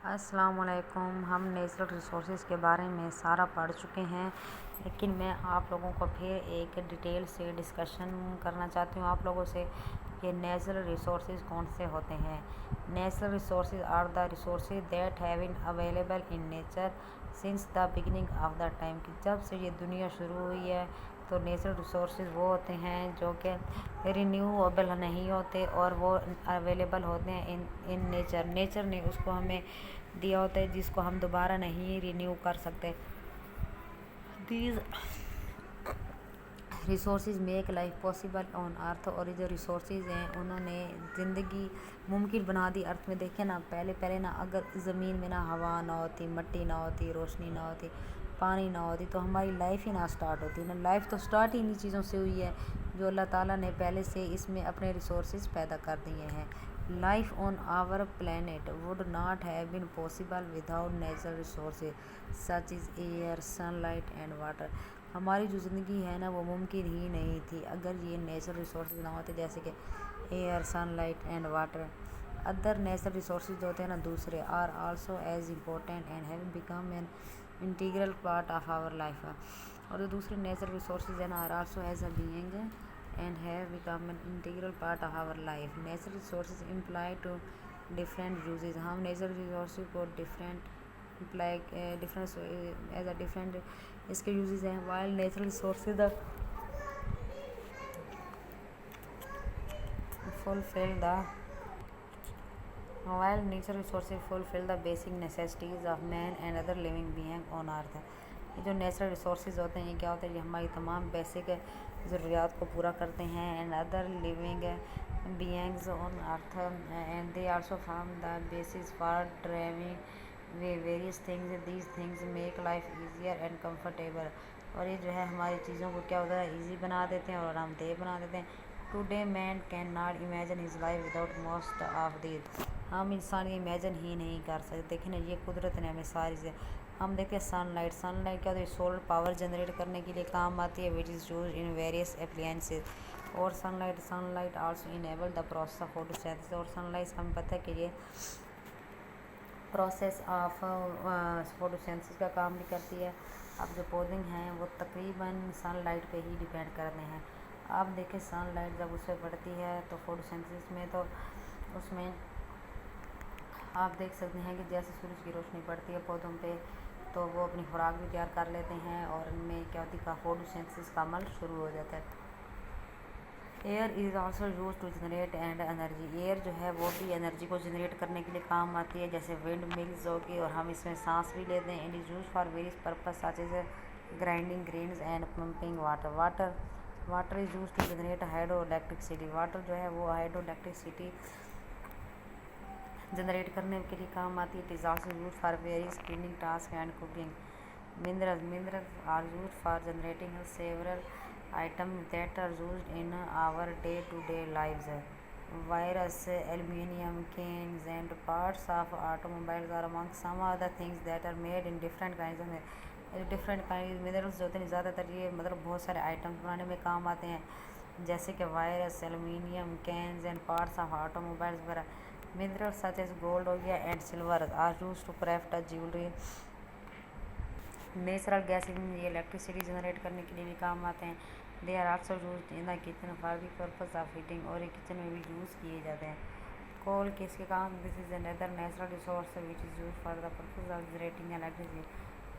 السلام علیکم۔ ہم نیچرل ریسورسز کے بارے میں سارا پڑھ چکے ہیں، لیکن میں آپ لوگوں کو پھر ایک ڈیٹیل سے ڈسکشن کرنا چاہتی ہوں آپ لوگوں سے کہ نیچرل ریسورسز کون سے ہوتے ہیں۔ Natural resources are the resources that have been available in nature since the beginning of the time, کہ جب سے یہ دنیا شروع ہوئی ہے تو نیچرل ریسورسز وہ ہوتے ہیں جو کہ رینیویبل نہیں ہوتے اور وہ اویلیبل ہوتے ہیں ان نیچر نے اس کو ہمیں دیا ہوتا ہے جس کو ہم دوبارہ نہیں رینیو کر سکتے۔ These resources make life possible on earth, اور یہ جو ریسورسز ہیں انہوں نے زندگی ممکن بنا دی ارتھ میں۔ دیکھیں نا، پہلے نا اگر زمین میں نا ہوا نہ ہوتی، مٹی نہ ہوتی، روشنی نہ ہوتی، پانی نہ ہوتی تو ہماری لائف ہی نہ سٹارٹ ہوتی نا۔ لائف تو سٹارٹ ہی انہی چیزوں سے ہوئی ہے جو اللہ تعالیٰ نے پہلے سے اس میں اپنے ریسورسز پیدا کر دیے ہیں۔ Life on our planet would not have been possible without natural resources such as air, sunlight and water۔ ہماری جو زندگی ہے نا وہ ممکن ہی نہیں تھی اگر یہ نیچرل ریسورسز نہ ہوتے، جیسے کہ air, sunlight and water. Other natural resources جو ہوتے ہیں نا دوسرے are also as important and have become an integral part of our life. اور جو دوسرے نیچرل ریسورسز ہیں نا are also as a being and have become an integral part of our life. Natural resources employ to different uses. ہم natural resources کو different اس کے uses ہیں۔ While natural resources fulfill the basic necessities of man and other living beings on earth۔ یہ جو natural resources ہوتے ہیں یہ کیا ہوتے ہیں؟ یہ ہماری تمام بیسک ضروریات کو پورا کرتے ہیں and other living beings on earth and they also form the basis for driving various things۔ These things make life easier and comfortable۔ اور یہ جو ہے ہماری چیزوں کو کیا ہوتا ہے؟ ایزی بنا دیتے ہیں اور آرام دہ بنا دیتے ہیں۔ Today man cannot imagine his life without most of these۔ ہم انسان امیجن ہی نہیں کر سکتے۔ دیکھیں نا یہ قدرت نے ہمیں ساری سے ہم دیکھتے ہیں سن لائٹ کیا ہوتی ہے؟ سولر پاور جنریٹ کرنے کے لیے کام آتی ہے which is used in various appliances۔ اور sun light also enable the process of photosynthesis۔ اور سن لائٹ ہمیں پتہ ہے کہ یہ پروسیس آف فوٹوسینتھسس کا کام بھی کرتی ہے۔ اب جو پودے ہیں وہ تقریباً سن لائٹ پہ ہی ڈیپینڈ کرتے ہیں۔ آپ دیکھیں سن لائٹ جب اس پہ پڑتی ہے تو فوٹوسینتھسس میں تو اس میں آپ دیکھ سکتے ہیں کہ جیسے سورج کی روشنی پڑتی ہے پودوں پہ تو وہ اپنی خوراک بھی تیار کر لیتے ہیں اور ان میں کیا ہوتی ہے؟ فوٹوسینتھسس کا عمل شروع ہو جاتا ہے۔ Air is also use to generate and energy. Air جو ہے وہ بھی انرجی کو جنریٹ کرنے کے لیے کام آتی ہے، جیسے ونڈ ملز ہوگی اور ہم اس میں سانس بھی لیتے ہیں۔ And is use for various purpose such as grinding grains and pumping water is use to generate hydroelectricity. Water جو ہے وہ ہائیڈرو الیکٹرسٹی جنریٹ کرنے کے لیے کام آتی ہے۔ It is also use for various cleaning task and cooking. Minerals are used for generating several items that are used in our day-to-day lives۔ Wires, aluminium, cans and parts of automobiles are among some of the things that are made in different kinds of minerals جو ہوتے ہیں زیادہ تر یہ بہت سارے items بنانے میں کام آتے ہیں، جیسے کہ wires, aluminium, cans and parts of automobiles وغیرہ۔ minerals such as gold ہو گیا and silver are used to craft jewelry۔ Natural gases یہ الیکٹرسٹی جنریٹ کرنے کے لیے بھی کام آتے ہیں۔ They are also used in the kitchen for the purpose of heating, اور یہ کچن میں بھی یوز کیے جاتے ہیں۔ کول کس کے کام؟ This is another natural resource which is use for the purpose of generating electricity.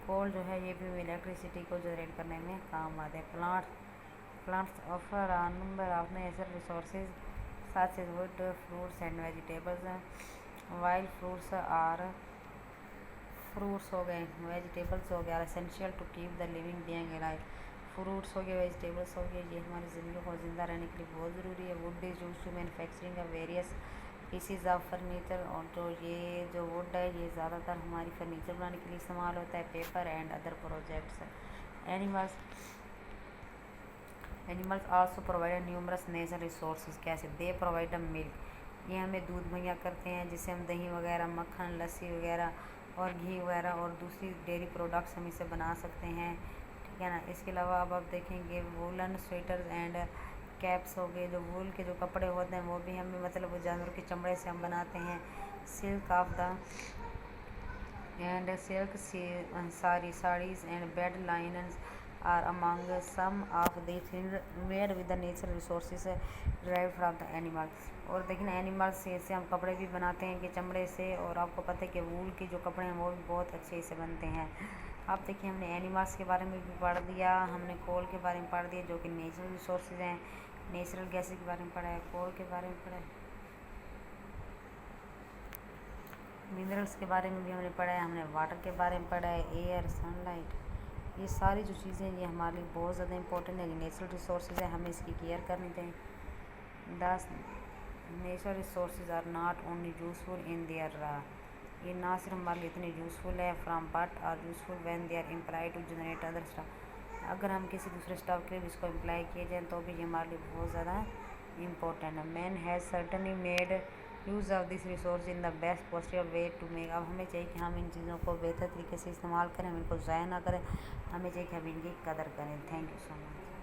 Coal جو ہے یہ بھی الیکٹرسٹی کو جنریٹ کرنے میں کام آتے ہیں۔ Plants offer a number of natural resources such as wood, fruits and vegetables۔ while fruits ہو گئے، ویجیٹیبلس ہو گیا essential to keep the living being alive۔ Fruits ہو گئے، ویجیٹیبلس ہو گئے، یہ ہماری زندگی کو زندہ رہنے کے لیے بہت ضروری ہے۔ wood is used to manufacturing of various pieces of furniture۔ اور یہ جو ووڈ ہے یہ زیادہ تر ہماری فرنیچر بنانے کے لیے استعمال ہوتا ہے۔ Paper and other projects. Animals also provide numerous natural resources۔ کیسے؟ they provide a milk۔ یہ ہمیں دودھ مہیا کرتے ہیں جس سے ہم دہی وغیرہ، مکھن، لسی وغیرہ اور گھی وغیرہ اور دوسری ڈیری پروڈکٹس ہم اسے بنا سکتے ہیں، ٹھیک ہے نا۔ اس کے علاوہ اب آپ دیکھیں گے وولن سویٹرز اینڈ کیپس ہو گئے، جو وول کے جو کپڑے ہوتے ہیں وہ بھی ہمیں وہ جانوروں کے چمڑے سے ہم بناتے ہیں۔ Silk of the and silk sarees and bed linens are among some of the things made with the natural resources derived from the animal. اور دیکھیں اینیمل سے ہم کپڑے بھی بناتے ہیں کہ چمڑے سے، اور آپ کو پتہ ہے کہ وول کے جو کپڑے ہیں وہ بھی بہت اچھے سے بنتے ہیں. اب دیکھیں ہم نے اینیملس کے بارے میں بھی پڑھ دیا، ہم نے کول کے بارے میں پڑھ دیا جو کہ نیچرل ریسورسز ہیں، نیچرل گیسز کے بارے میں پڑھا ہے، کول کے بارے میں پڑھا ہے، منرلس کے بارے میں بھی ہم نے پڑھا ہے، ہم نے واٹر کے بارے میں پڑھا ہے، ایئر، سن لائٹ. یہ ساری جو چیزیں یہ ہمارے لیے بہت زیادہ امپورٹنٹ ہے. یہ نیچرل ریسورسز ہیں، ہمیں اس کی کیئر کرنی چاہیے. This natural resources are not only useful in their یہ نہ صرف ہمارے لیے اتنے یوزفل ہے from but are useful when they are employ to generate other stuff. اگر ہم کسی دوسرے اسٹف کے لیے اس کو امپلائی کیے جائیں تو بھی یہ ہمارے لیے بہت زیادہ امپورٹنٹ ہے. Man has certainly made use of this resource in the best possible way to make. اب ہمیں چاہیے کہ ہم ان چیزوں کو بہتر طریقے سے استعمال کریں، ہم ان کو ضائع نہ کریں، ہمیں چاہیے کہ ہم ان کی قدر کریں. Thank you so much.